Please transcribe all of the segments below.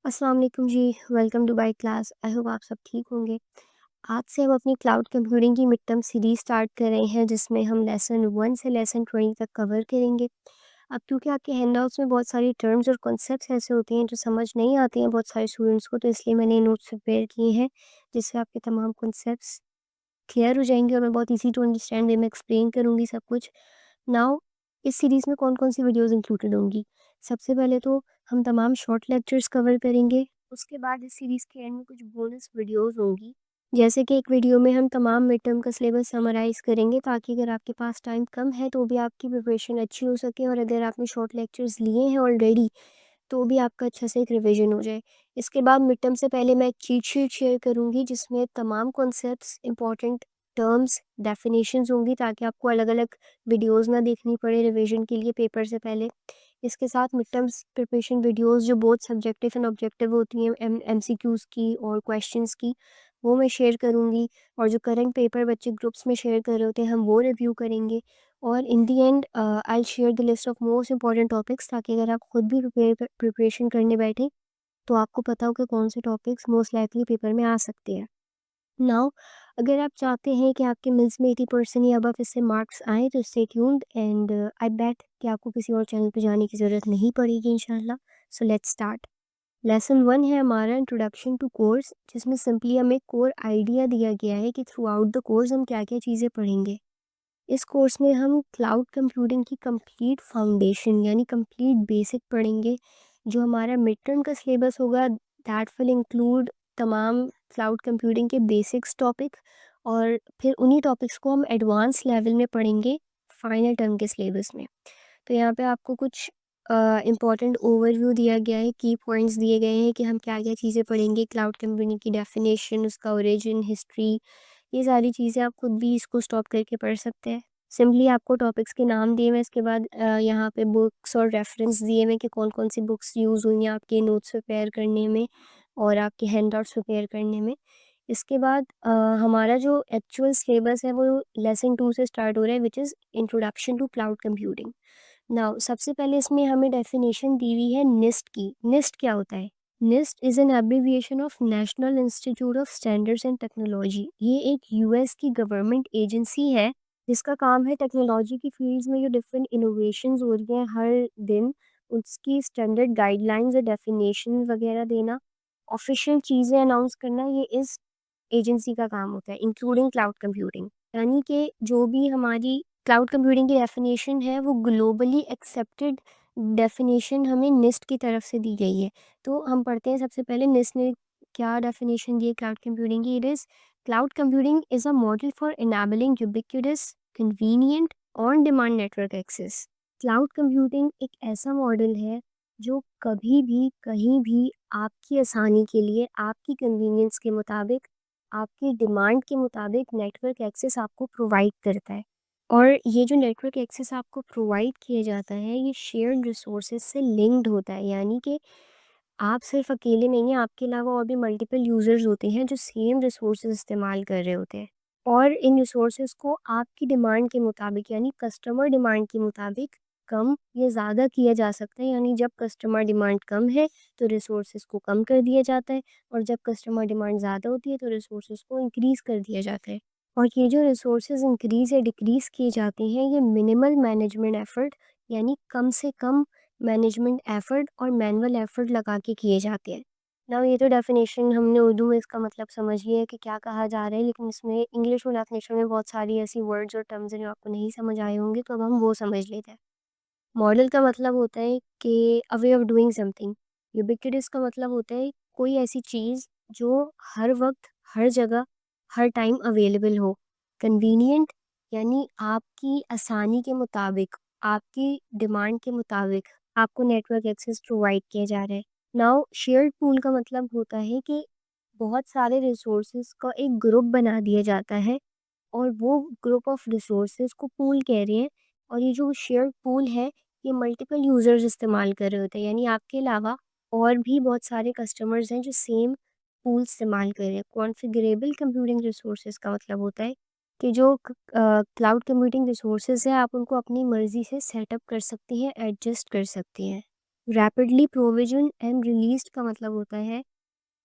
अस्सलाम वालेकुम जी। Welcome to by class. I hope आप सब ठीक होंगे। आज से हम अपनी क्लाउड कंप्यूटिंग की मिड टर्म सीरीज़ स्टार्ट कर रहे हैं जिसमें हम लेसन 1 से लेसन 20 तक कवर करेंगे। अब क्योंकि आपके हैंडआउट्स में बहुत सारी टर्म्स और कॉन्सेप्ट्स ऐसे होते हैं जो समझ नहीं आते हैं बहुत सारे स्टूडेंट्स को, तो इसलिए मैंने नोट्स प्रिपेयर किए हैं जिससे आपके तमाम कॉन्सेप्ट्स क्लियर हो जाएँगे और मैं बहुत ईज़ी टू अंडरस्टैंड वे में एक्सप्लेन करूँगी सब कुछ। नाउ इस सीरीज़ में कौन-कौन सी वीडियोज़ इंक्लूडेड होंगी? सबसे पहले तो हम तमाम शॉर्ट लेक्चर्स कवर करेंगे। उसके बाद इस सीरीज़ के एंड में कुछ बोनस वीडियोज़ होंगी। जैसे कि एक वीडियो में हम तमाम मिड टर्म का सिलेबस समराइज़ करेंगे ताकि अगर आपके पास टाइम कम है तो भी आपकी प्रिपरेशन अच्छी हो सके, और अगर आपने शॉर्ट लेक्चर्स लिए हैं ऑलरेडी तो भी आपका अच्छा से एक रिवीजन हो जाए। इसके बाद मिड टर्म से पहले मैं एक चीट शीट शेयर करूँगी जिसमें तमाम कॉन्सेप्ट्स, इंपॉर्टेंट टर्म्स, डेफिनेशंस होंगी ताकि आपको अलग-अलग वीडियोज़ ना देखनी पड़े रिवीजन के लिए पेपर से पहले। इसके साथ मिड टर्म्स प्रिपरेशन वीडियोज़ जो बोथ सब्जेक्टिव एंड ऑब्जेक्टिव होती हैं, एमसीक्यूज़ की और क्वेश्चंस की, वो मैं शेयर करूँगी। और जो करंट पेपर बच्चे ग्रुप्स में शेयर कर रहे होते हैं हम वो रिव्यू करेंगे। और in the end I will share the list of most important topics ताकि अगर आप खुद भी प्रिपरेशन करने बैठें तो आपको पता हो कि कौन से टॉपिक्स मोस्ट लाइकली पेपर में आ सकते हैं। नाउ अगर आप चाहते हैं कि आपके मिल्स में 80% या अबव इससे मार्क्स आएँ तो स्टे ट्यून्ड, एंड आई बेट कि आपको किसी और चैनल पे जाने की ज़रूरत नहीं पड़ेगी इंशाल्लाह। So let's start. लेसन 1 है हमारा इंट्रोडक्शन टू कोर्स, जिसमें सिंपली हमें कोर आइडिया दिया गया है कि थ्रू आउट द कोर्स हम क्या-क्या चीज़ें पढ़ेंगे। इस कोर्स में हम क्लाउड कंप्यूटिंग की कंप्लीट फाउंडेशन यानी कंप्लीट बेसिक पढ़ेंगे। जो हमारा मिड टर्म का सिलेबस होगा दैट विल इंक्लूड तमाम क्लाउड कंप्यूटिंग के बेसिक्स टॉपिक, और फिर उन्हीं टॉपिक्स को हम एडवांस लेवल में पढ़ेंगे फाइनल टर्म के सिलेबस में। तो यहाँ पे आपको कुछ इम्पॉर्टेंट ओवरव्यू दिया गया है, की पॉइंट्स दिए गए हैं कि हम क्या-क्या चीज़ें पढ़ेंगे, क्लाउड कंप्यूटिंग की डेफिनेशन, उसका ओरिजिन, हिस्ट्री, ये सारी चीज़ें आप खुद भी इसको स्टॉप करके पढ़ सकते हैं। सिंपली आपको टॉपिक्स के नाम दिए हुए हैं, इसके बाद यहाँ पे बुक्स और रेफरेंस दिए हुए हैं कि कौन-कौन सी बुक्स यूज़ हुई हैं आपके नोट्स प्रिपेयर करने में और आपके हैंडआउट्स प्रिपेयर करने में। इसके बाद हमारा जो एक्चुअल सिलेबस है वो लेसन 2 से स्टार्ट हो रहा है, which is introduction to cloud computing. Now सबसे पहले इसमें हमें डेफिनेशन दी हुई है निस्ट की। निस्ट क्या होता है? NIST is an abbreviation of National Institute of Standards and Technology. ये एक यूएस की गवर्नमेंट एजेंसी है जिसका काम है टेक्नोलॉजी की फील्ड्स में जो डिफरेंट इनोवेशंस हो रही हैं हर दिन, उसकी स्टैंडर्ड गाइडलाइंस और डेफिनेशन वगैरह देना, ऑफिशियल चीज़ें अनाउंस करना, ये इस एजेंसी का काम होता है, इंक्लूडिंग क्लाउड कंप्यूटिंग। यानी कि जो भी हमारी क्लाउड कंप्यूटिंग की डेफिनेशन है वो ग्लोबली एक्सेप्टेड डेफिनेशन हमें निस्ट की तरफ से दी गई है। तो हम पढ़ते हैं सबसे पहले निस्ट ने क्या डेफिनेशन दी है क्लाउड कंप्यूटिंग की। It is cloud computing is a model for enabling ubiquitous, convenient, on demand network access. Cloud computing एक ऐसा मॉडल है जो कभी भी कहीं भी आपकी आसानी के लिए, आपकी कन्वीनियंस के मुताबिक, आपकी डिमांड के मुताबिक नेटवर्क एक्सेस आपको प्रोवाइड करता है। और ये जो नेटवर्क एक्सेस आपको प्रोवाइड किया जाता है ये शेयर्ड रिसोर्सेज से लिंक्ड होता है, यानी कि आप सिर्फ अकेले नहीं हैं, आपके अलावा और भी मल्टीपल यूज़र्स होते हैं जो सेम रिसोर्सेज इस्तेमाल कर रहे होते हैं। और इन रिसोर्सेज को आपकी डिमांड के मुताबिक यानी कस्टमर डिमांड के मुताबिक कम या ज़्यादा किया जा सकता है। यानी जब कस्टमर डिमांड कम है तो रिसोर्सेज को कम कर दिया जाता है, और जब कस्टमर डिमांड ज़्यादा होती है तो रिसोर्सेज को इंक्रीज़ कर दिया जाता है। और ये जो रिसोर्सेज इंक्रीज़ या डिक्रीज़ किए जाते हैं ये मिनिमल मैनेजमेंट एफर्ट यानी कम से कम मैनेजमेंट एफर्ट और मैनुअल एफर्ट लगा के किए जाते हैं। ना ये तो डेफिनेशन हमने उर्दू में इसका मतलब समझ लिया है कि क्या कहा जा रहा है, लेकिन इसमें इंग्लिश में डेफिनेशन में बहुत सारी ऐसी वर्ड्स और टर्म्स हैं जो आपको नहीं समझ आए होंगे, तो अब हम वो समझ लेते हैं। मॉडल का मतलब होता है कि a way of doing something. Ubiquitous का मतलब होता है कोई ऐसी चीज़ जो हर वक्त, हर जगह, हर टाइम अवेलेबल हो। कन्वीनिएंट यानी आपकी आसानी के मुताबिक, आपकी डिमांड के मुताबिक आपको नेटवर्क एक्सेस प्रोवाइड किया जा रहा है। नाउ शेयर्ड पूल का मतलब होता है कि बहुत सारे रिसोर्सेज का एक ग्रुप बना दिया जाता है, और वो ग्रुप ऑफ रिसोर्सेज को पूल कह रहे हैं। और ये जो शेयर्ड पूल है ये मल्टीपल यूज़र्स इस्तेमाल कर रहे होते हैं, यानी आपके अलावा और भी बहुत सारे कस्टमर्स हैं जो सेम पूल इस्तेमाल कर रहे हैं। कॉन्फ़िगरेबल कंप्यूटिंग रिसोर्सेज का मतलब होता है कि जो क्लाउड कंप्यूटिंग रिसोर्सेज हैं आप उनको अपनी मर्ज़ी से सेटअप कर सकते हैं, एडजस्ट कर सकते हैं। रैपिडली प्रोविजन एंड रिलीज़्ड का मतलब होता है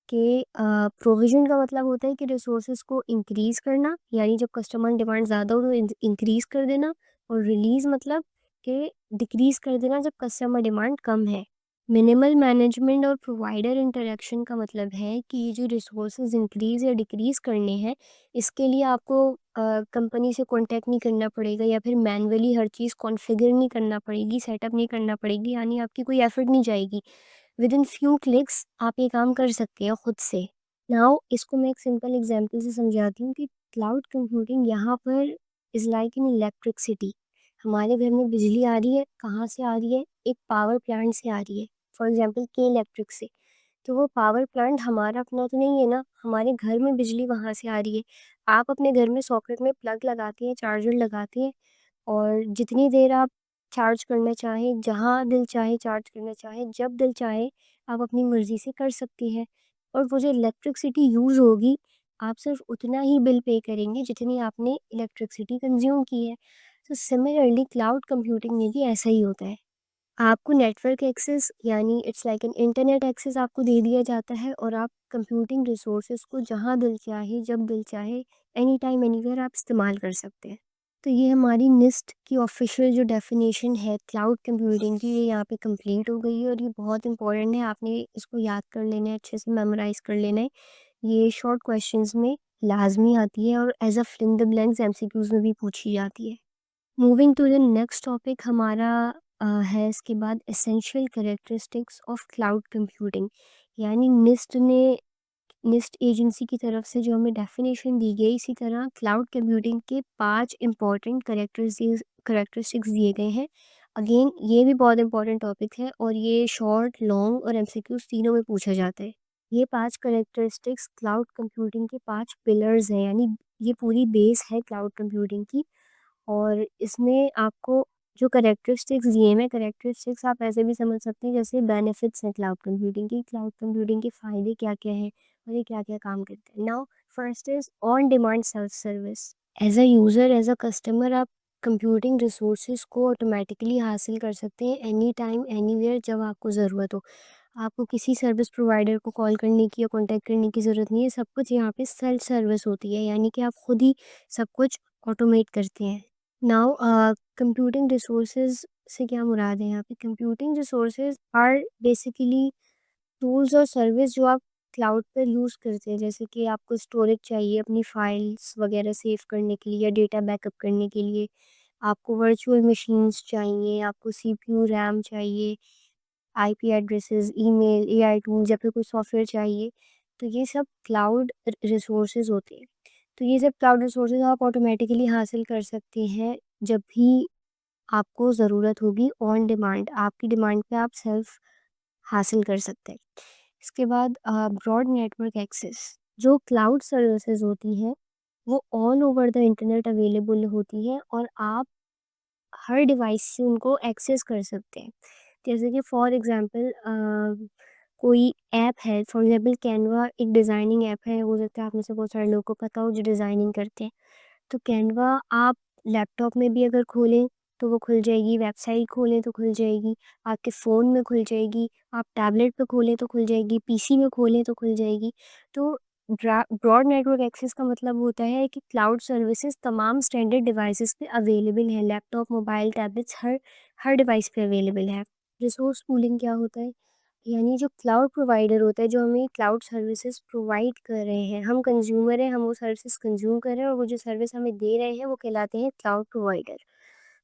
कि प्रोविज़न का मतलब होता है कि रिसोर्सेज़ को इंक्रीज़ करना, यानी जब कस्टमर डिमांड ज़्यादा हो तो इंक्रीज़ कर देना, और रिलीज़ मतलब कि डिक्रीज़ कर देना जब कस्टमर डिमांड कम है। मिनिमल मैनेजमेंट और प्रोवाइडर इंटरैक्शन का मतलब है कि ये जो रिसोर्सेज़ इंक्रीज़ या डिक्रीज़ करने हैं, इसके लिए आपको कंपनी से कॉन्टैक्ट नहीं करना पड़ेगा, या फिर मैनुअली हर चीज़ कॉन्फ़िगर नहीं करना पड़ेगी, सेटअप नहीं करना पड़ेगी, यानी आपकी कोई एफ़र्ट नहीं जाएगी। विदिन फ्यू क्लिक्स आप ये काम कर सकते हैं खुद से। नाउ इसको मैं एक सिंपल एग्जांपल से समझाती हूँ कि क्लाउड कंप्यूटिंग यहाँ पर इज़ लाइक इन इलेक्ट्रिसिटी। हमारे घर में बिजली आ रही है, कहाँ से आ रही है? एक पावर प्लांट से आ रही है, फॉर एग्जांपल के इलेक्ट्रिक से। तो वो पावर प्लांट हमारा अपना तो नहीं है ना, हमारे घर में बिजली वहाँ से आ रही है। आप अपने घर में सॉकेट में प्लग लगाती हैं, चार्जर लगाती हैं, और जितनी देर आप चार्ज करना चाहें, जहाँ दिल चाहे चार्ज करना चाहें, जब दिल चाहे आप अपनी मर्ज़ी से कर सकती हैं। और वो जो इलेक्ट्रिसिटी यूज़ होगी, आप सिर्फ़ उतना ही बिल पे करेंगे जितनी आपने इलेक्ट्रिसिटी कंज़्यूम की है। तो सिमिलरली क्लाउड कंप्यूटिंग में भी ऐसा ही होता है। आपको नेटवर्क एक्सेस, यानी it's like an internet access आपको दे दिया जाता है, और आप कंप्यूटिंग रिसोर्सेज़ को जहाँ दिल चाहे, जब दिल चाहे, एनी टाइम एनीवेयर आप इस्तेमाल कर सकते हैं। तो ये हमारी निस्ट की ऑफ़िशियल जो डेफ़िनेशन है क्लाउड कंप्यूटिंग की, ये यहाँ पे कंप्लीट हो गई है, और ये बहुत इंपॉर्टेंट है, आपने इसको याद कर लेना है, अच्छे से मेमोराइज़ कर लेना है। ये शॉर्ट क्वेश्चंस में लाज़मी आती है, और as a fill in the blanks MCQs में भी पूछी जाती है। Moving to the next topic हमारा है इसके बाद essential characteristics of cloud computing, यानी निस्ट एजेंसी की तरफ से जो हमें डेफिनेशन दी गई, इसी तरह क्लाउड कंप्यूटिंग के 5 इंपॉर्टेंट करेक्टरिस्टिक्स दिए गए हैं। अगेन ये भी बहुत इंपॉर्टेंट टॉपिक है, और ये शॉर्ट, लॉन्ग और एमसीक्यूज तीनों में पूछा जाता है। ये 5 करेक्टरिस्टिक्स क्लाउड कंप्यूटिंग के 5 पिलर्स हैं, यानी ये पूरी बेस है क्लाउड कंप्यूटिंग की। और इसमें आपको जो कैरेक्टरिस्टिक्स दिए हैं, कैरेक्टरिस्टिक्स आप ऐसे भी समझ सकते हैं जैसे बेनिफिट्स हैं क्लाउड कंप्यूटिंग की, क्लाउड कंप्यूटिंग के फ़ायदे क्या-क्या हैं और ये क्या-क्या काम करते हैं। Now first is on demand self service. As a user, as a customer आप कंप्यूटिंग रिसोर्सेज़ को ऑटोमेटिकली हासिल कर सकते हैं एनी टाइम, एनीवेयर, जब आपको ज़रूरत हो। आपको किसी सर्विस प्रोवाइडर को कॉल करने की या कॉन्टैक्ट करने की ज़रूरत नहीं है, सब कुछ यहाँ पे सेल्फ सर्विस होती है, यानी कि आप खुद ही सब कुछ ऑटोमेट करते हैं। नाउ कंप्यूटिंग रिसोर्सेज से क्या मुराद है यहाँ पे? Computing resources are basically tools और सर्विस जो आप क्लाउड पर यूज़ करते हैं, जैसे कि आपको स्टोरेज चाहिए अपनी फाइल्स वगैरह सेव करने के लिए या डेटा बैकअप करने के लिए, आपको वर्चुअल मशीन्स चाहिए, आपको सीपीयू रैम चाहिए, IP addresses, email, AI tools, या फिर कोई सॉफ्टवेयर चाहिए। तो ये सब क्लाउड रिसोर्सेज होते हैं। तो ये सब क्लाउड रिसोर्सेज आप ऑटोमेटिकली हासिल कर सकते हैं जब भी आपको ज़रूरत होगी, ऑन डिमांड, आपकी डिमांड पे आप सेल्फ हासिल कर सकते हैं। इसके बाद ब्रॉड नेटवर्क एक्सेस, जो क्लाउड सर्विसेज होती हैं वो all over the internet available होती है, और आप हर डिवाइस से उनको एक्सेस कर सकते हैं। जैसे कि फॉर एग्ज़ाम्पल कोई ऐप है, फॉर एग्ज़ाम्पल कैनवा एक डिज़ाइनिंग ऐप है, हो सकता है आप में से बहुत सारे लोगों को पता हो जो डिज़ाइनिंग करते हैं। तो कैनवा आप लैपटॉप में भी अगर खोलें तो वो खुल जाएगी, वेबसाइट खोलें तो खुल जाएगी, आपके फ़ोन में खुल जाएगी, आप टैबलेट पे खोलें तो खुल जाएगी, पीसी में खोलें तो खुल जाएगी। तो ब्रॉड नेटवर्क एक्सेस का मतलब होता है कि क्लाउड सर्विसेज तमाम स्टैंडर्ड डिवाइसेस पे अवेलेबल है, लैपटॉप, मोबाइल, टैबलेट्स, हर हर डिवाइस पे अवेलेबल है। रिसोर्स पूलिंग क्या होता है? यानी जो क्लाउड प्रोवाइडर होता है, जो हमें क्लाउड सर्विसेज प्रोवाइड कर रहे हैं, हम कंज्यूमर हैं, हम वो सर्विसेज कंज्यूम कर रहे हैं, और वो जो सर्विस हमें दे रहे हैं वो कहलाते हैं क्लाउड प्रोवाइडर।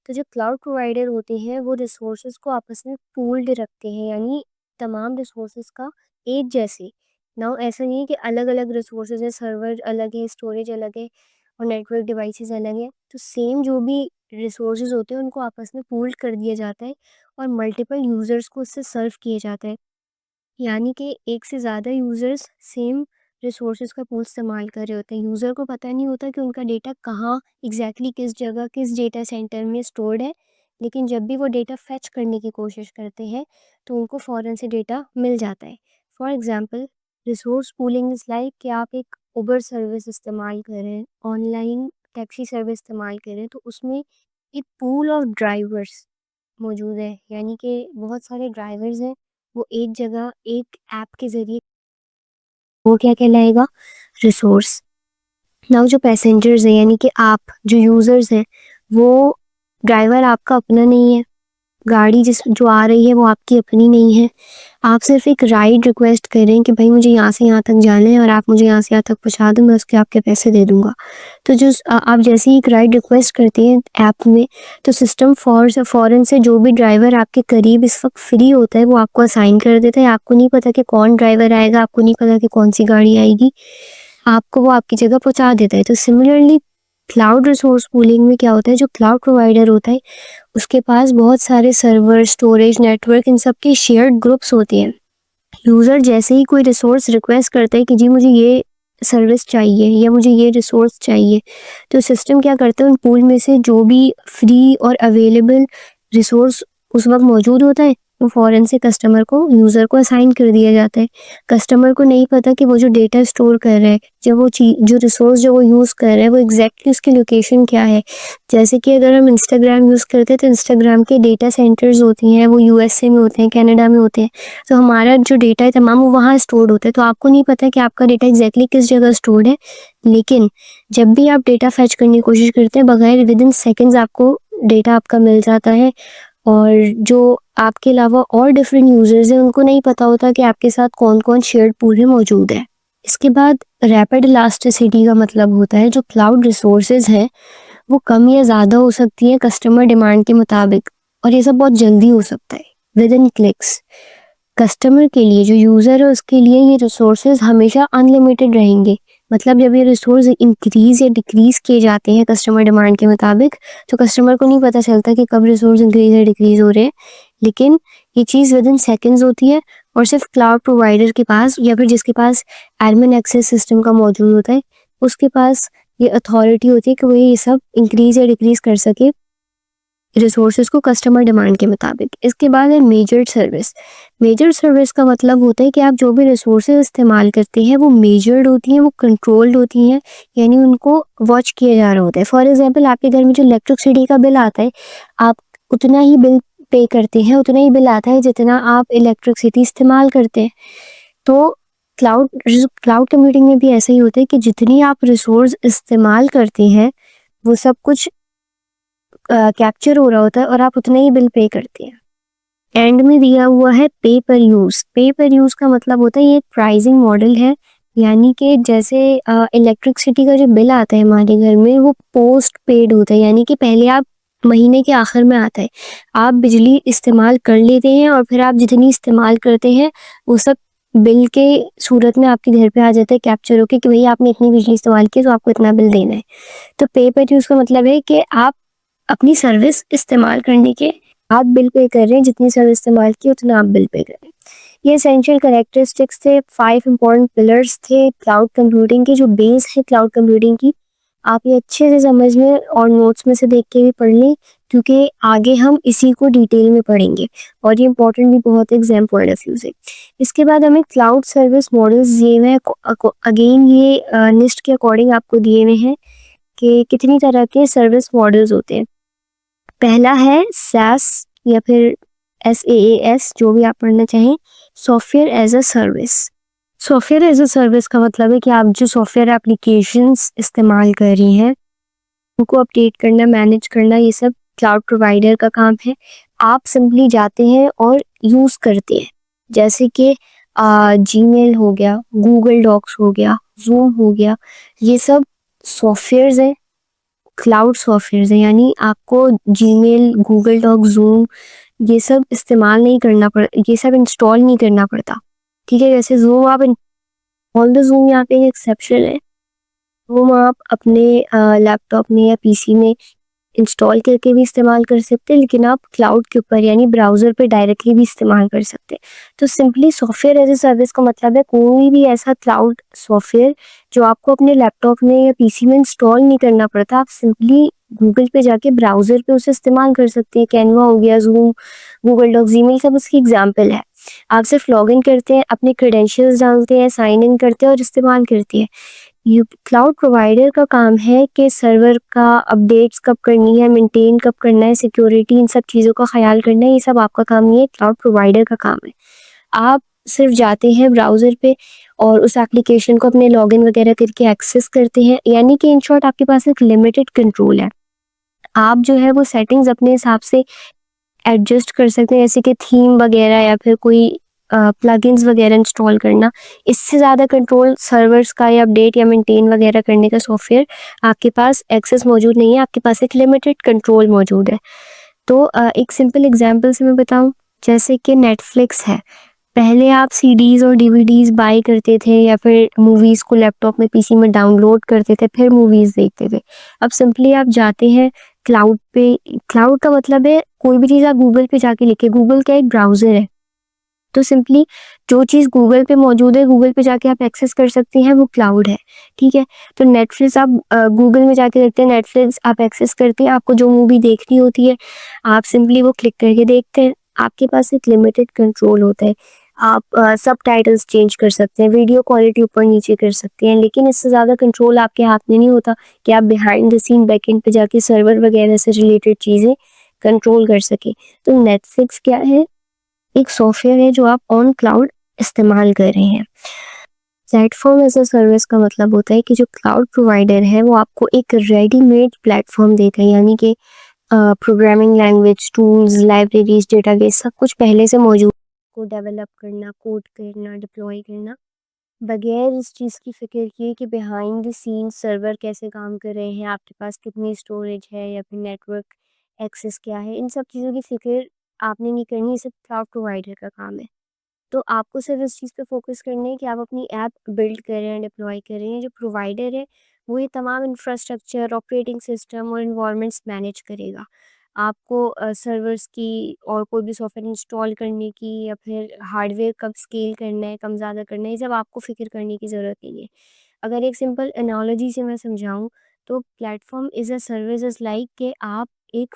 तो जो क्लाउड प्रोवाइडर होते हैं वो रिसोर्सेज को आपस में पूल्ड रखते हैं, यानी तमाम रिसोर्सेज का एक जैसे। नाउ ऐसा नहीं है कि अलग अलग रिसोर्सेज है, सर्वर अलग है, स्टोरेज अलग है, और नेटवर्क डिवाइसेस अलग है। तो सेम जो भी रिसोर्सेज होते हैं उनको आपस में पूल्ड कर दिया जाता है, और मल्टीपल यूज़र्स को उससे सर्व किया जाता है, यानी कि एक से ज़्यादा यूज़र्स सेम रिसोर्सेज का पूल इस्तेमाल कर रहे होते हैं। यूज़र को पता नहीं होता कि उनका डेटा कहाँ एग्जैक्टली, किस जगह, किस डेटा सेंटर में स्टोर्ड है, लेकिन जब भी वो डेटा फेच करने की कोशिश करते हैं तो उनको फ़ौरन से डेटा मिल जाता है। For example, resource pooling is like कि आप एक उबर सर्विस इस्तेमाल करें, ऑनलाइन टैक्सी सर्विस इस्तेमाल करें, तो उसमें एक पूल ऑफ ड्राइवर्स मौजूद है, यानी कि बहुत सारे ड्राइवर्स हैं, वो एक जगह एक ऐप के ज़रिए वो क्या कहलाएगा? रिसोर्स। नाउ जो पैसेंजर्स हैं यानी कि आप जो यूज़र्स हैं, वो ड्राइवर आपका अपना नहीं है। गाड़ी जो आ रही है वो आपकी अपनी नहीं है। आप सिर्फ़ एक राइड रिक्वेस्ट कर रहे हैं कि भाई मुझे यहाँ से यहाँ तक जाना है और आप मुझे यहाँ से यहाँ तक पहुँचा दो, मैं उसके आपके पैसे दे दूँगा। तो आप जैसे ही एक राइड रिक्वेस्ट करते हैं ऐप में, तो सिस्टम फ़ौरन से जो भी ड्राइवर आपके करीब इस वक़्त फ्री होता है वो आपको असाइन कर देता है। आपको नहीं पता कि कौन ड्राइवर आएगा, आपको नहीं पता कि कौन-सी गाड़ी आएगी, आपको वो आपकी जगह पहुँचा देता है। तो सिमिलरली क्लाउड रिसोर्स पूलिंग में क्या होता है, जो क्लाउड प्रोवाइडर होता है उसके पास बहुत सारे सर्वर, स्टोरेज, नेटवर्क इन सब की शेयर्ड ग्रुप्स होती हैं। यूज़र जैसे ही कोई रिसोर्स रिक्वेस्ट करता है कि जी मुझे ये सर्विस चाहिए या मुझे ये रिसोर्स चाहिए, तो सिस्टम क्या करता है उन पूल में से जो भी फ्री और अवेलेबल रिसोर्स उस वक़्त मौजूद होता है, वो फ़ौरन से कस्टमर को, यूज़र को असाइन कर दिया जाता है। कस्टमर को नहीं पता कि वो जो डेटा स्टोर कर रहा है, जो रिसोर्स जो वो यूज़ कर रहा है, वो एग्ज़ैक्टली उसकी लोकेशन क्या है। जैसे कि अगर हम इंस्टाग्राम यूज़ करते हैं, तो इंस्टाग्राम के डेटा सेंटर्स होती हैं, वो यूएसए में होते हैं, कनाडा में होते हैं। तो हमारा जो डेटा है तमाम वो वहाँ स्टोर्ड होता है, तो आपको नहीं पता कि आपका डेटा एग्ज़ैक्टली किस जगह स्टोर्ड है। लेकिन जब भी आप डेटा फेच करने की कोशिश करते हैं, बगैर विदिन सेकंड्स आपको डेटा आपका मिल जाता है। और जो आपके अलावा और डिफरेंट यूज़र्स हैं, उनको नहीं पता होता कि आपके साथ कौन-कौन शेयर्ड पूल में मौजूद है। इसके बाद रैपिड इलास्टिसिटी का मतलब होता है जो क्लाउड रिसोर्सेज़ हैं, वो कम या ज़्यादा हो सकती हैं कस्टमर डिमांड के मुताबिक, और ये सब बहुत जल्दी हो सकता है, विदिन क्लिक्स। कस्टमर के लिए, जो यूज़र है उसके लिए ये रिसोर्सेज़ हमेशा अनलिमिटेड रहेंगे। मतलब जब ये रिसोर्स इंक्रीज़ या डिक्रीज़ किए जाते हैं कस्टमर डिमांड के मुताबिक, तो कस्टमर को नहीं पता चलता कि कब रिसोर्स इंक्रीज़ या डिक्रीज़ हो रहे हैं। लेकिन ये चीज़ विदिन सेकंड्स होती है, और सिर्फ क्लाउड प्रोवाइडर के पास या फिर जिसके पास एडमिन एक्सेस सिस्टम का मौजूद होता है, उसके पास ये अथॉरिटी होती है कि वो ये सब इंक्रीज़ या डिक्रीज़ कर सके रिसोर्सेज को कस्टमर डिमांड के मुताबिक। इसके बाद है मेजर्ड सर्विस। मेजर्ड सर्विस का मतलब होता है कि आप जो भी रिसोर्सेज इस्तेमाल करते हैं वो मेजर्ड होती हैं, वो कंट्रोल्ड होती हैं, यानी उनको वॉच किया जा रहा होता है। फॉर एग्जांपल आपके घर में जो इलेक्ट्रिसिटी का बिल आता है, आप उतना ही बिल पे करते हैं, उतना ही बिल आता है जितना आप इलेक्ट्रिसिटी इस्तेमाल करते हैं। तो क्लाउड क्लाउड कंप्यूटिंग में भी ऐसा ही होता है कि जितनी आप रिसोर्स इस्तेमाल करते हैं वो सब कुछ कैप्चर हो रहा होता है और आप उतना ही बिल पे करते हैं। एंड में दिया हुआ है पे पर यूज़। पे पर यूज़ का मतलब होता है ये एक प्राइसिंग मॉडल है, यानी कि जैसे इलेक्ट्रिसिटी का जो बिल आता है हमारे घर में वो पोस्ट पेड होता है, यानी कि पहले आप महीने के आखिर में आता है, आप बिजली इस्तेमाल कर लेते हैं और फिर आप जितनी इस्तेमाल करते हैं वो सब बिल के सूरत में आपके घर पे आ जाता है कैप्चर होके कि भाई आपने इतनी बिजली इस्तेमाल की तो आपको इतना बिल देना है। तो पे पर यूज़ का मतलब है कि आप अपनी सर्विस इस्तेमाल करने के आप बिल पे कर रहे हैं, जितनी सर्विस इस्तेमाल की उतना आप बिल पे कर रहे हैं। ये एसेंशियल कैरेक्टरिस्टिक्स थे, 5 इंपॉर्टेंट पिलर्स थे क्लाउड कंप्यूटिंग के, जो बेस है क्लाउड कंप्यूटिंग की। आप ये अच्छे से समझ लें और नोट्स में से देख के भी पढ़ लें, क्योंकि आगे हम इसी को डिटेल में पढ़ेंगे और ये इंपॉर्टेंट भी बहुत है एग्जाम पॉइंट ऑफ व्यू से। इसके बाद हमें क्लाउड सर्विस मॉडल्स दिए हुए हैं। अगेन ये लिस्ट के अकॉर्डिंग आपको दिए हुए हैं कि कितनी तरह के सर्विस मॉडल्स होते हैं। पहला है SaaS या फिर SaaS, जो भी आप पढ़ना चाहें, software as a service. Software as a service का मतलब है कि आप जो सॉफ्टवेयर एप्लीकेशंस इस्तेमाल कर रही हैं उनको अपडेट करना, मैनेज करना, ये सब क्लाउड प्रोवाइडर का काम है। आप सिंपली जाते हैं और यूज़ करते हैं, जैसे कि जीमेल हो गया, गूगल डॉक्स हो गया, जूम हो गया, ये सब सॉफ्टवेयर्स हैं, क्लाउड सॉफ्टवेयर है। यानी आपको जीमेल, गूगल डॉक, जूम ये सब इस्तेमाल नहीं करना ये सब इंस्टॉल नहीं करना पड़ता। ठीक है, जैसे जूम आप ऑल द जूम यहाँ पे एक एक्सेप्शन है। जूम आप अपने लैपटॉप में या पीसी में इंस्टॉल करके भी इस्तेमाल कर सकते हैं, लेकिन आप क्लाउड के ऊपर यानी ब्राउज़र पे डायरेक्टली भी इस्तेमाल कर सकते हैं। तो simply software as a service का मतलब है कोई भी ऐसा क्लाउड सॉफ्टवेयर जो आपको अपने लैपटॉप में या पीसी में इंस्टॉल नहीं करना पड़ता, आप सिंपली गूगल पे जाके ब्राउज़र पे उसे इस्तेमाल कर सकते हैं। कैनवा हो गया, जूम, गूगल डॉक्स, जीमेल सब उसकी एग्जाम्पल है। आप सिर्फ लॉग इन करते हैं, अपने क्रेडेंशियल्स डालते हैं, साइन इन करते हैं और इस्तेमाल करते हैं। ये क्लाउड प्रोवाइडर का काम है कि सर्वर का अपडेट्स कब करनी है, मेंटेन कब करना है, सिक्योरिटी इन सब चीज़ों का ख़्याल करना है, ये सब आपका काम नहीं है, क्लाउड प्रोवाइडर का काम है। आप सिर्फ जाते हैं ब्राउज़र पे और उस एप्लीकेशन को अपने लॉगिन वगैरह करके एक्सेस करते हैं, यानी कि इन शॉर्ट आपके पास एक लिमिटेड कंट्रोल है। आप जो है वो सेटिंग्स अपने हिसाब से एडजस्ट कर सकते हैं, जैसे कि थीम वगैरह या फिर कोई प्लगइन्स वगैरह इंस्टॉल करना। इससे ज़्यादा कंट्रोल सर्वर्स का या अपडेट या मेंटेन वगैरह करने का सॉफ्टवेयर आपके पास एक्सेस मौजूद नहीं है, आपके पास एक लिमिटेड कंट्रोल मौजूद है। तो एक सिंपल एग्जांपल से मैं बताऊँ, जैसे कि नेटफ्लिक्स है। पहले आप सीडीज़ और डीवीडीज़ बाय करते थे या फिर मूवीज़ को लैपटॉप में, पीसी में डाउनलोड करते थे, फिर मूवीज़ देखते थे। अब सिंपली आप जाते हैं क्लाउड पे। क्लाउड का मतलब है कोई भी चीज़ आप गूगल पे जाके लिखे, गूगल क्या एक ब्राउज़र है। तो सिंपली जो चीज़ गूगल पे मौजूद है, गूगल पे जाके आप एक्सेस कर सकती हैं, वो क्लाउड है, ठीक है? तो नेटफ्लिक्स आप गूगल में जाके देखते हैं, नेटफ्लिक्स आप एक्सेस करते हैं, आपको जो मूवी देखनी होती है, आप सिंपली वो क्लिक करके देखते हैं। आपके पास एक लिमिटेड कंट्रोल होता है। आप सबटाइटल्स चेंज कर सकते हैं, वीडियो क्वालिटी ऊपर-नीचे कर सकते हैं, लेकिन इससे ज़्यादा कंट्रोल आपके हाथ में नहीं होता कि आप बिहाइंड द सीन बैकएंड पे जाके सर्वर वगैरह से रिलेटेड चीज़ें कंट्रोल कर सकें। तो नेटफ्लिक्स क्या है? एक सॉफ्टवेयर है जो आप ऑन क्लाउड इस्तेमाल कर रहे हैं। प्लेटफ़ॉर्म एज़ अ सर्विस का मतलब होता है कि जो क्लाउड प्रोवाइडर है वो आपको एक रेडीमेड प्लेटफ़ॉर्म देता है, यानी कि programming language, tools, libraries, database सब कुछ पहले से मौजूद को डेवलप करना, कोड करना, डिप्लॉय करना, बगैर इस चीज़ की फ़िक्र किए कि बिहाइंड द सीन्स सर्वर कैसे काम कर रहे हैं, आपके पास कितनी स्टोरेज है या फिर नेटवर्क एक्सेस क्या है, इन सब चीज़ों की फ़िक्र आपने नहीं करनी, ये सिर्फ़ क्लाउड प्रोवाइडर का काम है। तो आपको सिर्फ इस चीज़ पे फ़ोकस करना है कि आप अपनी ऐप बिल्ड कर रहे हैं, डिप्लॉय कर रहे हैं। जो प्रोवाइडर है, वो ये तमाम इंफ्रास्ट्रक्चर, ऑपरेटिंग सिस्टम और एनवायरनमेंट्स मैनेज करेगा। आपको सर्वर्स की और कोई भी सॉफ्टवेयर इंस्टॉल करने की या फिर हार्डवेयर कब स्केल करना है, कम ज़्यादा करना है, ये सब आपको फ़िक्र करने की ज़रूरत नहीं है। अगर एक सिंपल एनालॉजी से मैं समझाऊँ, तो platform is a service is like कि आप एक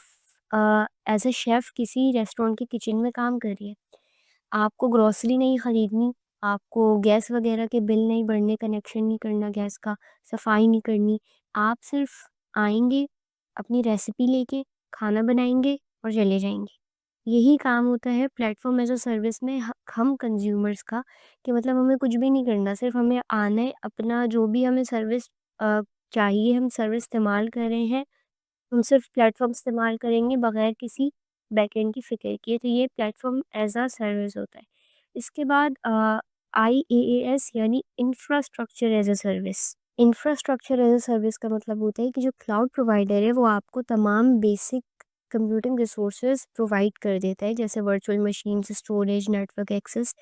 एज़ अ शेफ़ किसी रेस्टोरेंट के किचन में काम कर रही हैं। आपको ग्रोसरी नहीं खरीदनी, आपको गैस वगैरह के बिल नहीं भरने, कनेक्शन नहीं करना गैस का, सफाई नहीं करनी। आप सिर्फ़ आएँगे, अपनी रेसिपी लेके खाना बनाएँगे और चले जाएँगे। यही काम होता है प्लेटफ़ॉर्म एज़ अ सर्विस में हम कंज़्यूमर्स का, कि मतलब हमें कुछ भी नहीं करना, सिर्फ़ हमें आना है, अपना जो भी हमें सर्विस चाहिए, हम सर्विस इस्तेमाल कर रहे हैं, हम सिर्फ प्लेटफ़ॉर्म इस्तेमाल करेंगे बगैर किसी बैकएंड की फ़िक्र किए, तो ये प्लेटफ़ॉर्म एज़ अ सर्विस होता है। इसके बाद आईएएस यानी infrastructure as a service. Infrastructure as a service का मतलब होता है कि जो क्लाउड प्रोवाइडर है वो आपको तमाम बेसिक कंप्यूटिंग रिसोर्सेज़ प्रोवाइड कर देता है, जैसे virtual machines, storage, network access.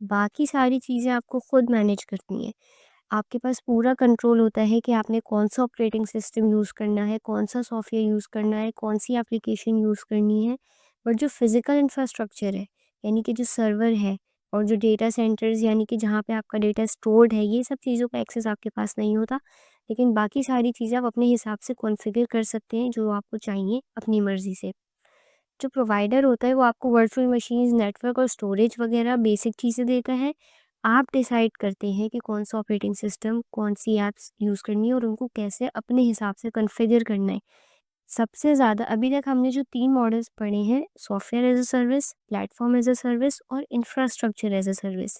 बाकी सारी चीज़ें आपको खुद मैनेज करनी है। आपके पास पूरा कंट्रोल होता है कि आपने कौन-सा ऑपरेटिंग सिस्टम यूज़ करना है, कौन-सा सॉफ्टवेयर यूज़ करना है, कौन-सी एप्लीकेशन यूज़ करनी है। बट जो फिज़िकल इंफ्रास्ट्रक्चर है, यानी कि जो सर्वर है और जो डेटा सेंटर्स यानी कि जहाँ पे आपका डेटा स्टोर्ड है, ये सब चीज़ों का एक्सेस आपके पास नहीं होता। लेकिन बाकी सारी चीज़ें आप अपने हिसाब से कॉन्फ़िगर कर सकते हैं, जो आपको चाहिए अपनी मर्ज़ी से। जो प्रोवाइडर होता है वो आपको वर्चुअल मशीन्स, नेटवर्क और स्टोरेज वगैरह बेसिक चीज़ें देता है। आप डिसाइड करते हैं कि कौन-सा ऑपरेटिंग सिस्टम, कौन-सी ऐप्स यूज़ करनी है और उनको कैसे अपने हिसाब से कॉन्फ़िगर करना है। सबसे ज़्यादा अभी तक हमने जो 3 मॉडल्स पढ़े हैं, software as a service, platform as a service और इंफ्रास्ट्रक्चर एज़ अ सर्विस।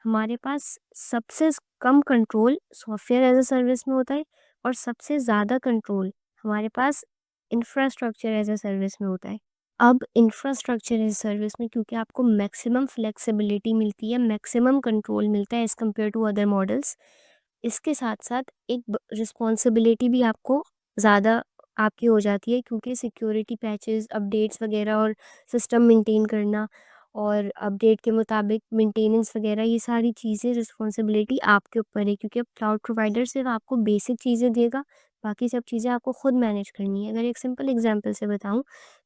हमारे पास सबसे कम control software as a service में होता है और सबसे ज़्यादा कंट्रोल हमारे पास इंफ्रास्ट्रक्चर एज़ अ सर्विस में होता है। अब इंफ्रास्ट्रक्चर एज़ सर्विस में क्योंकि आपको मैक्सिमम फ्लेक्सिबिलिटी मिलती है, मैक्सिमम कंट्रोल मिलता है as compare to other models. इसके साथ-साथ एक रिस्पॉन्सिबिलिटी भी आपको ज़्यादा आपकी हो जाती है, क्योंकि सिक्योरिटी पैचेज़, अपडेट्स वगैरह और सिस्टम मेंटेन करना और अपडेट के मुताबिक मेंटेनेंस वगैरह, ये सारी चीज़ें रिस्पॉन्सिबिलिटी आपके ऊपर है, क्योंकि अब क्लाउड प्रोवाइडर सिर्फ़ आपको बेसिक चीज़ें देगा, बाकी सब चीज़ें आपको खुद मैनेज करनी है। अगर एक सिंपल एग्ज़ाम्पल से बताऊँ,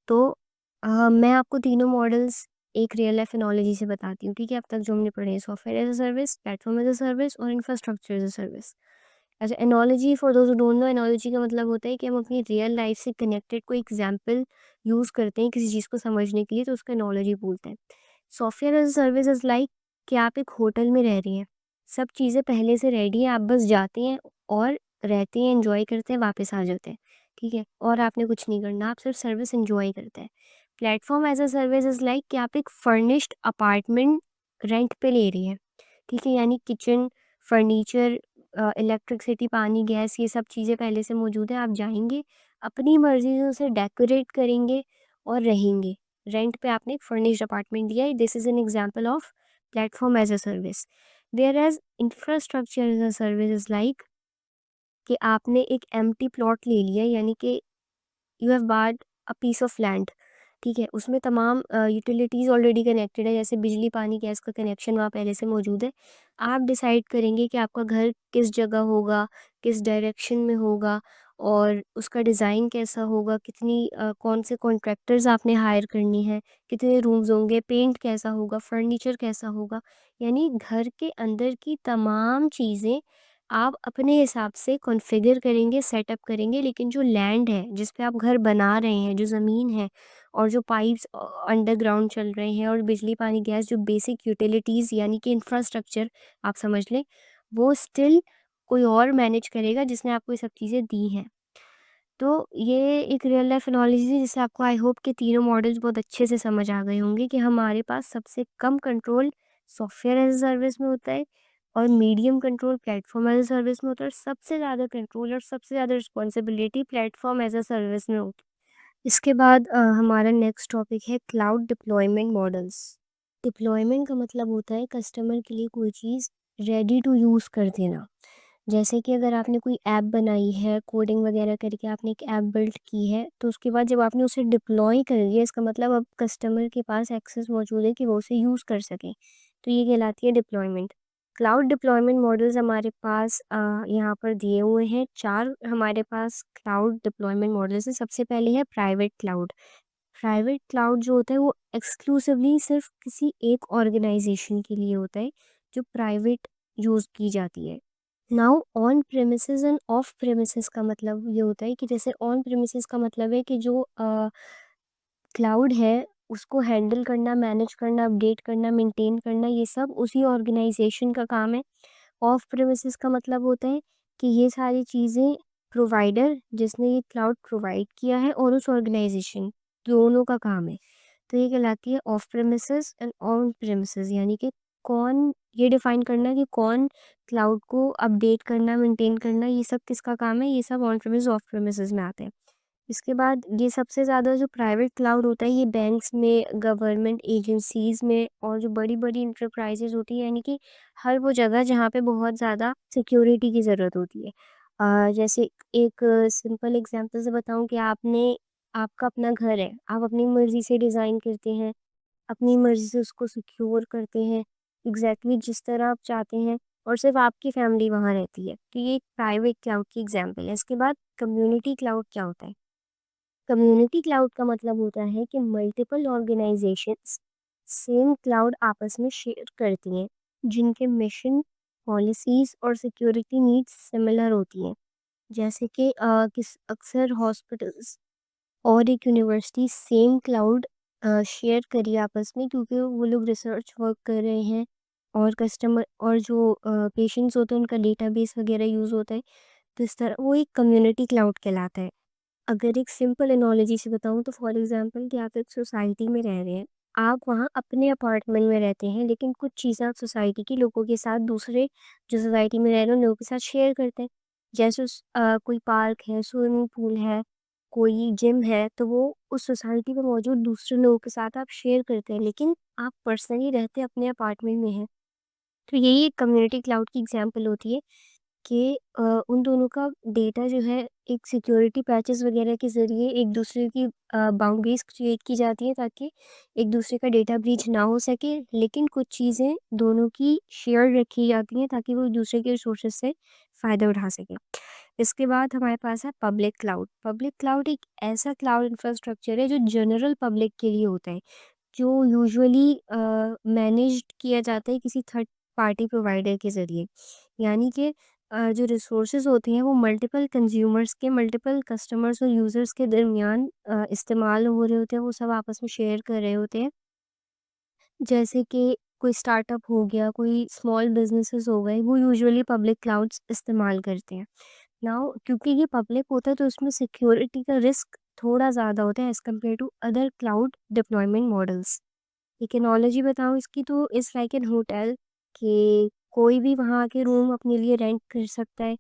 तो मैं आपको तीनों मॉडल्स एक रियल लाइफ एनालॉजी से बताती हूँ, ठीक है? अब तक जो हमने पढ़े हैं, software as a service, platform as a service और इंफ्रास्ट्रक्चर एज़ अ सर्विस। अच्छा, analogy for those who don't know, analogy का मतलब होता है कि हम अपनी रियल लाइफ से कनेक्टेड कोई एग्ज़ाम्पल यूज़ करते हैं किसी चीज़ को समझने के लिए, तो उसको एनालॉजी बोलते हैं। Software as a service is like कि आप एक होटल में रह रही हैं, सब चीज़ें पहले से रेडी हैं, आप बस जाते हैं और रहते हैं, एन्जॉय करते हैं, वापस आ जाते हैं, ठीक है? और आपने कुछ नहीं करना, आप सिर्फ सर्विस एन्जॉय करते हैं। Platform as a service is like कि आप एक फर्निश्ड अपार्टमेंट रेंट पे ले रहे हैं, ठीक है? यानी किचन, फर्नीचर, इलेक्ट्रिसिटी, पानी, गैस ये सब चीज़ें पहले से मौजूद हैं। आप जाएँगे, अपनी मर्ज़ी से उसे डेकोरेट करेंगे और रहेंगे। रेंट पे आपने एक फर्निश्ड अपार्टमेंट दिया है, this is an example of platform as a service. Whereas infrastructure as a service is like कि आपने एक एम्प्टी प्लॉट ले लिया, यानी कि यू हैव बाट अ पीस ऑफ लैंड, ठीक है? उसमें तमाम यूटिलिटीज़ ऑलरेडी कनेक्टेड है, जैसे बिजली, पानी, गैस का कनेक्शन वहाँ पहले से मौजूद है। आप डिसाइड करेंगे कि आपका घर किस जगह होगा, किस डायरेक्शन में होगा और उसका डिज़ाइन कैसा होगा, कौन से कॉन्ट्रैक्टर्स आपने हायर करनी है, कितने रूम्स होंगे, पेंट कैसा होगा, फर्नीचर कैसा होगा। यानी घर के अंदर की तमाम चीज़ें आप अपने हिसाब से कॉन्फ़िगर करेंगे, सेटअप करेंगे, लेकिन जो लैंड है, जिस पे आप घर बना रहे हैं, जो ज़मीन है और जो पाइप्स अंडरग्राउंड चल रहे हैं और बिजली, पानी, गैस जो बेसिक यूटिलिटीज़ यानी कि इंफ्रास्ट्रक्चर आप समझ लें, वो स्टिल कोई और मैनेज करेगा जिसने आपको ये सब चीज़ें दी हैं। तो ये एक रियल लाइफ एनालॉजी थी जिससे आपको आई होप कि तीनों मॉडल्स बहुत अच्छे से समझ आ गए होंगे कि हमारे पास सबसे कम control software as a service में होता है और medium control platform as a service में होता है और सबसे ज़्यादा कंट्रोल और सबसे ज़्यादा responsibility platform as a service में होती है। इसके बाद हमारा नेक्स्ट टॉपिक है क्लाउड डिप्लॉयमेंट मॉडल्स। डिप्लॉयमेंट का मतलब होता है कस्टमर के लिए कोई चीज़ रेडी टू यूज़ कर देना। जैसे कि अगर आपने कोई ऐप बनाई है, कोडिंग वगैरह करके आपने एक ऐप बिल्ड की है, तो उसके बाद जब आपने उसे डिप्लॉय कर दिया, इसका मतलब अब कस्टमर के पास एक्सेस मौजूद है कि वो उसे यूज़ कर सकें। तो ये कहलाती है डिप्लॉयमेंट। क्लाउड डिप्लॉयमेंट मॉडल्स हमारे पास यहाँ पर दिए हुए हैं। 4 हमारे पास क्लाउड डिप्लॉयमेंट मॉडल्स हैं। सबसे पहले है प्राइवेट क्लाउड। प्राइवेट क्लाउड जो होता है वो एक्सक्लूसिवली सिर्फ़ किसी एक ऑर्गनाइज़ेशन के लिए होता है, जो प्राइवेट यूज़ की जाती है। Now on premises end of premises का मतलब ये होता है कि जैसे ऑन प्रेमिसेस का मतलब है कि जो क्लाउड है उसको हैंडल करना, मैनेज करना, अपडेट करना, मेंटेन करना ये सब उसी ऑर्गेनाइजेशन का काम है। ऑफ प्रेमिसेस का मतलब होता है कि ये सारी चीज़ें प्रोवाइडर जिसने ये क्लाउड प्रोवाइड किया है और उस ऑर्गेनाइजेशन दोनों का काम है। तो ये कहलाती है of premises and on premises, यानी कि कौन ये डिफाइन करना कि कौन क्लाउड को अपडेट करना, मेंटेन करना ये सब किसका काम है, ये सब ऑन प्रेमिस ऑफ प्रेमिसेस में आते हैं। इसके बाद ये सबसे ज़्यादा जो प्राइवेट क्लाउड होता है ये बैंक्स में, गवर्नमेंट एजेंसीज़ में और जो बड़ी-बड़ी एंटरप्राइजेज़ होती हैं, यानी कि हर वो जगह जहाँ पे बहुत ज़्यादा सिक्योरिटी की ज़रूरत होती है। जैसे एक सिंपल एग्ज़ाम्पल से बताऊँ कि आपका अपना घर है, आप अपनी मर्ज़ी से डिज़ाइन करते हैं, अपनी मर्ज़ी से उसको सिक्योर करते हैं, एग्ज़ैक्टली जिस तरह आप चाहते हैं और सिर्फ़ आपकी फैमिली वहाँ रहती है। तो ये एक प्राइवेट क्लाउड की एग्ज़ाम्पल है। इसके बाद कम्युनिटी क्लाउड क्या होता है? कम्युनिटी क्लाउड का मतलब होता है कि मल्टीपल ऑर्गेनाइजेशंस सेम क्लाउड आपस में शेयर करती हैं, जिनके मिशन, पॉलिसीज़ और सिक्योरिटी नीड्स सिमिलर होती हैं। जैसे कि किस अक्सर हॉस्पिटल्स और एक यूनिवर्सिटी सेम क्लाउड शेयर करी आपस में, क्योंकि वो लोग रिसर्च वर्क कर रहे हैं और कस्टमर और जो पेशेंट्स होते हैं उनका डेटाबेस वगैरह यूज़ होता है। तो इस तरह वो एक कम्युनिटी क्लाउड कहलाता है। अगर एक सिंपल एनालॉजी से बताऊँ तो फॉर एग्जांपल कि आप एक सोसाइटी में रह रहे हैं। आप वहाँ अपने अपार्टमेंट में रहते हैं, लेकिन कुछ चीज़ें आप सोसाइटी के लोगों के साथ दूसरे जो सोसाइटी में रह रहे हैं उन लोगों के साथ शेयर करते हैं। जैसे कोई पार्क है, स्विमिंग पूल है, कोई जिम है, तो वो उस सोसाइटी में मौजूद दूसरे लोगों के साथ आप शेयर करते हैं, लेकिन आप पर्सनली रहते अपने अपार्टमेंट में हैं। तो यही एक कम्युनिटी क्लाउड की एग्जांपल होती है कि उन दोनों का डेटा जो है एक सिक्योरिटी पैचेस वगैरह के ज़रिए एक दूसरे की बाउंड्रीज़ क्रिएट की जाती हैं, ताकि एक दूसरे का डेटा ब्रीच ना हो सके, लेकिन कुछ चीज़ें दोनों की शेयर रखी जाती हैं ताकि वो एक दूसरे के रिसोर्सेज से फ़ायदा उठा सकें। इसके बाद हमारे पास है पब्लिक क्लाउड। पब्लिक क्लाउड एक ऐसा क्लाउड इंफ्रास्ट्रक्चर है जो जनरल पब्लिक के लिए होता है, जो यूजुअली मैनेज्ड किया जाता है किसी थर्ड पार्टी प्रोवाइडर के ज़रिए। यानी कि जो रिसोर्सेज़ होती हैं वो मल्टीपल कंज्यूमर्स के, मल्टीपल कस्टमर्स और यूज़र्स के दरमियान इस्तेमाल हो रहे होते हैं, वो सब आपस में शेयर कर रहे होते हैं। जैसे कि कोई स्टार्टअप हो गया, कोई स्मॉल बिज़नेसेस हो गए, वो यूजुअली पब्लिक क्लाउड्स इस्तेमाल करते हैं। नाउ क्योंकि ये पब्लिक होता है तो उसमें सिक्योरिटी का रिस्क थोड़ा ज़्यादा होता है as compare to other cloud deployment models. एक एनालॉजी बताऊँ इसकी तो इट्स लाइक एन होटल कि कोई भी वहाँ आके रूम अपने लिए रेंट कर सकता है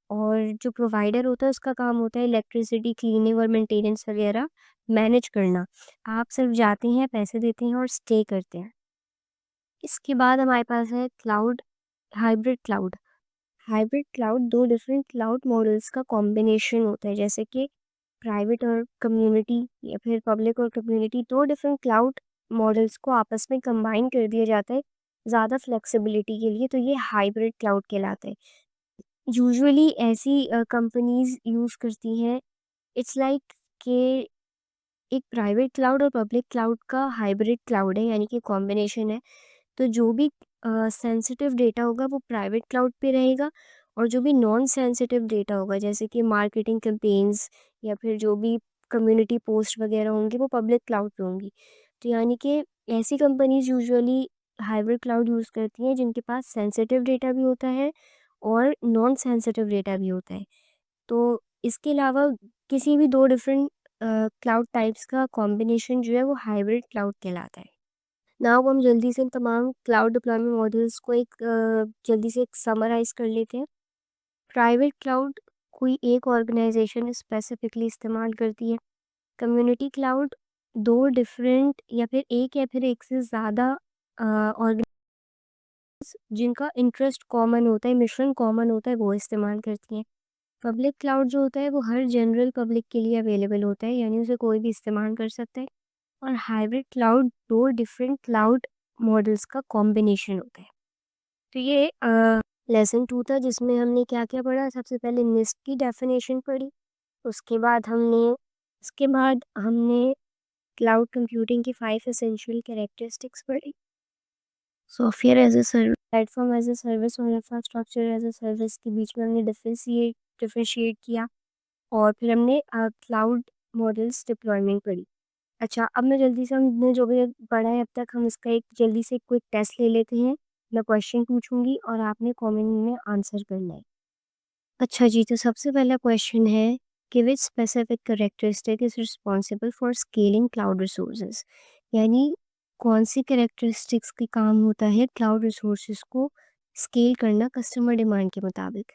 और जो प्रोवाइडर होता है उसका काम होता है इलेक्ट्रिसिटी, क्लीनिंग और मेंटेनेंस वगैरह मैनेज करना। आप सिर्फ जाते हैं, पैसे देते हैं और स्टे करते हैं। इसके बाद हमारे पास है cloud, hybrid cloud. Hybrid cloud 2 different cloud models का कॉम्बिनेशन होता है, जैसे कि प्राइवेट और कम्युनिटी या फिर पब्लिक और कम्युनिटी 2 डिफरेंट क्लाउड मॉडल्स को आपस में कंबाइन कर दिया जाता है ज़्यादा फ्लेक्सिबिलिटी के लिए, तो ये हाइब्रिड क्लाउड कहलाता है। यूजुअली ऐसी कंपनीज़ यूज़ करती हैं। इट्स लाइक कि एक प्राइवेट क्लाउड और पब्लिक क्लाउड का हाइब्रिड क्लाउड है, यानी कि कॉम्बिनेशन है। तो जो भी सेंसिटिव डेटा होगा वो प्राइवेट क्लाउड पे रहेगा और जो भी नॉन सेंसिटिव डेटा होगा जैसे कि मार्केटिंग कैंपेन्स या फिर जो भी कम्युनिटी पोस्ट वगैरह होंगी वो पब्लिक क्लाउड पे होंगी। तो यानी कि ऐसी companies usually hybrid cloud use करती हैं जिनके पास सेंसिटिव डेटा भी होता है और नॉन सेंसिटिव डेटा भी होता है। तो इसके अलावा किसी भी 2 डिफरेंट क्लाउड टाइप्स का कॉम्बिनेशन जो है वो हाइब्रिड क्लाउड कहलाता है। नाउ हम जल्दी से इन तमाम क्लाउड डिप्लॉयमेंट मॉडल्स को एक जल्दी से एक समराइज़ कर लेते हैं। प्राइवेट क्लाउड कोई एक ऑर्गेनाइजेशन स्पेसिफिकली इस्तेमाल करती है। कम्युनिटी क्लाउड 2 डिफरेंट या फिर एक से ज़्यादा ऑर्गेनाइजेशंस जिनका इंटरेस्ट कॉमन होता है, मिशन कॉमन होता है, वो इस्तेमाल करती हैं। पब्लिक क्लाउड जो होता है वो हर जनरल पब्लिक के लिए अवेलेबल होता है, यानी उसे कोई भी इस्तेमाल कर सकता है। और hybrid cloud 2 different cloud models का कॉम्बिनेशन होता है। तो ये लेसन 2 था जिसमें हमने क्या-क्या पढ़ा? सबसे पहले निस्ट की डेफिनेशन पढ़ी, उसके बाद हमने क्लाउड कंप्यूटिंग की 5 एसेंशियल कैरेक्टरिस्टिक्स पढ़ी। Software as a service, platform as a service और इंफ्रास्ट्रक्चर एज़ अ सर्विस के बीच में हमने डिफरेंशिएट किया और फिर हमने क्लाउड मॉडल्स डिप्लॉयमेंट पढ़ी। अच्छा, अब मैं जल्दी से हमने जो भी पढ़ा है अब तक हम इसका एक जल्दी से क्विक टेस्ट ले लेते हैं। मैं क्वेश्चन पूछूँगी और आपने कमेंट में आंसर करना है। अच्छा जी, तो सबसे पहला क्वेश्चन है कि which specific characteristic is responsible for scaling cloud resources? यानी कौन-सी कैरेक्टरिस्टिक्स के काम होता है क्लाउड रिसोर्सेज़ को स्केल करना कस्टमर डिमांड के मुताबिक?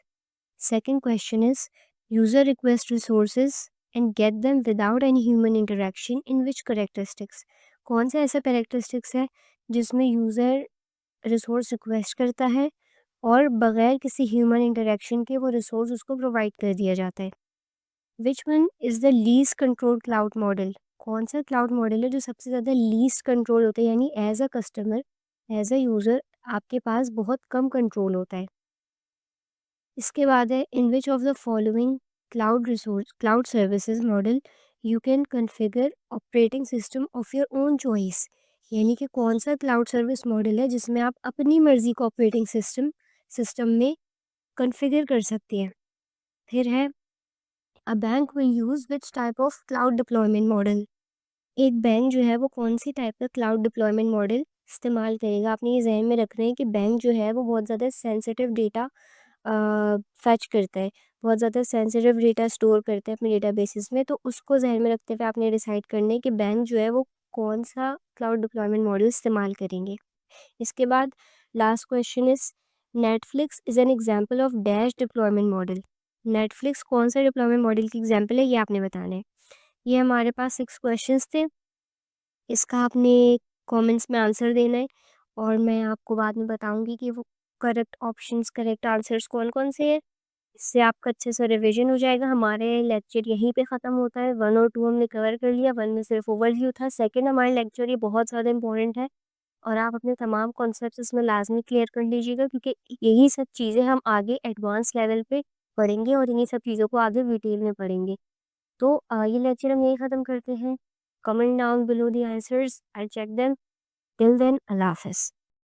Second question is user request resources and get them without any human interaction in which characteristics? कौन सा ऐसा characteristics है जिसमें यूज़र रिसोर्स रिक्वेस्ट करता है और बगैर किसी ह्यूमन इंटरेक्शन के वो रिसोर्स उसको प्रोवाइड कर दिया जाता है? Which one is the least control cloud model? कौन सा क्लाउड मॉडल है जो सबसे ज़्यादा लीस्ट कंट्रोल होता है, यानी as a customer, as a user आपके पास बहुत कम कंट्रोल होता है? इसके बाद है in which of the following cloud services model you can configure operating system of your own choice? यानी कि कौन सा क्लाउड सर्विस मॉडल है जिसमें आप अपनी मर्जी का ऑपरेटिंग सिस्टम सिस्टम में कॉन्फ़िगर कर सकते हैं? फिर है a bank will use which type of cloud deployment model? एक बैंक जो है वो कौन-सी टाइप का क्लाउड डिप्लॉयमेंट मॉडल इस्तेमाल करेगा? आपने ये ज़हन में रखना है कि बैंक जो है वो बहुत ज़्यादा सेंसिटिव डेटा फेच करता है, बहुत ज़्यादा सेंसिटिव डेटा स्टोर करता है अपने डेटाबेसेस में, तो उसको ज़हन में रखते हुए आपने डिसाइड करना है कि बैंक जो है वो कौन-सा क्लाउड डिप्लॉयमेंट मॉडल इस्तेमाल करेंगे। इसके बाद last question is Netflix is an example of dash deployment model? Netflix कौन-सा डिप्लॉयमेंट मॉडल की एग्ज़ाम्पल है, ये आपने बताना है। ये हमारे पास 6 क्वेश्चंस थे। इसका आपने कमेंट्स में आंसर देना है और मैं आपको बाद में बताऊँगी कि वो करेक्ट आंसर्स कौन-कौन से हैं। इससे आपका अच्छे से रिवीजन हो जाएगा। हमारे लेक्चर यहीं पे ख़त्म होता है। 1 और 2 हमने कवर कर लिया, 1 में सिर्फ ओवरव्यू था। सेकंड हमारा लेक्चर ये बहुत ज़्यादा इम्पोर्टेंट है और आप अपने तमाम कॉन्सेप्ट्स इसमें लाज़मी क्लियर कर लीजिएगा क्योंकि यही सब चीज़ें हम आगे एडवांस लेवल पे पढ़ेंगे और इन्हीं सब चीज़ों को आगे डिटेल में पढ़ेंगे। तो ये लेक्चर हम यहीं ख़त्म करते हैं। Comment down below the answers, I will check them. Till then अल्लाह हाफ़िज़।